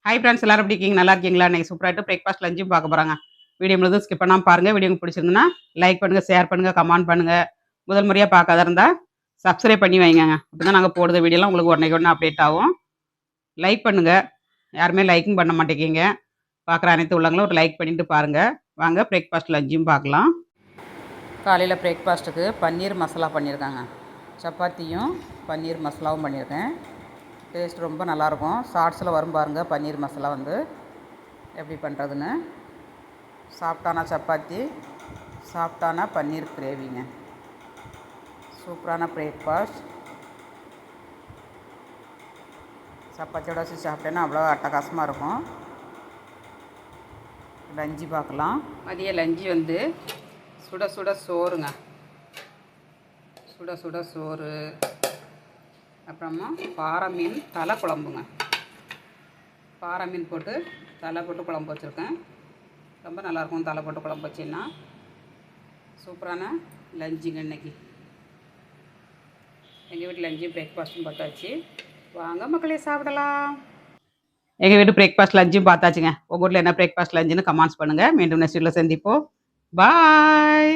Hi friends எல்லாரும் எப்படி இருக்கீங்க? நல்லா இருக்கீங்களா? இன்னைக்கு சூப்பராட்டு பிரேக்ஃபாஸ்ட் லஞ்சும் பார்க்க போறாங்க. வீடியோ முழுதும் ஸ்கிப் பண்ணாம பாருங்க. வீடியோ உங்களுக்கு பிடிச்சிருந்ததுன்னா, லைக் பண்ணுங்க, ஷேர் பண்ணுங்க, கமெண்ட் பண்ணுங்க. முதல் முறையா பார்க்காத இருந்தா, சப்ஸ்கிரைப் பண்ணி வைங்கங்க. அப்பதான் நாங்க போடுற வீடியோலாம் உங்களுக்கு உடனேக்கு உடனே அப்டேட் ஆகும். லைக் பண்ணுங்க. யாருமே லைக்கும் பண்ண மாட்டேங்கிறீங்க. பார்க்குற அனைத்து உள்ளவங்களும் ஒரு லைக் பண்ணிட்டு பாருங்க. வாங்க பிரேக்ஃபாஸ்ட் லஞ்சும் பார்க்கலாம். காலையில பிரேக்ஃபாஸ்ட்டுக்கு பன்னீர் மசாலா பண்ணியிருக்காங்க. சப்பாத்தியும் பன்னீர் மசாலாவும் பண்ணியிருக்கேன். டேஸ்ட் ரொம்ப நல்லாயிருக்கும். ஷார்ட்ஸில் வரும் பாருங்கள் பன்னீர் மசாலா வந்து எப்படி பண்ணுறதுன்னு. சாஃப்டான சப்பாத்தி, சாஃப்டான பன்னீர் கிரேவிங்க. சூப்பரான பிரேக்ஃபாஸ்ட். சப்பாத்தியோட வச்சு சாப்பிட்டேன்னா அவ்வளோ அட்டகாசமாக இருக்கும். லஞ்சு பார்க்கலாம். மதிய லஞ்சு வந்து சுட சுட சோறுங்க. சுட சுட சோறு, அப்புறமா பாறை மீன் தலை குழம்புங்க. பாறை மீன் போட்டு தலை போட்டு குழம்பு வச்சுருக்கேன். ரொம்ப நல்லாயிருக்கும் தலை போட்டு குழம்பு வச்சின்னா. சூப்பரான லஞ்சுங்க இன்றைக்கி. எங்கள் வீட்டில் லஞ்சு பிரேக்ஃபாஸ்ட்டும் பார்த்தாச்சு. வாங்க மக்களே சாப்பிடலாம். எங்கள் வீட்டு பிரேக்ஃபாஸ்ட் லஞ்சும் பார்த்தாச்சுங்க. உங்கள் வீட்டில் என்ன பிரேக்ஃபாஸ்ட் லஞ்சுன்னு கமெண்ட்ஸ் பண்ணுங்கள். மீண்டும் நெக்ஸ்ட் வீடியோவில் சந்திப்போம். பாய்.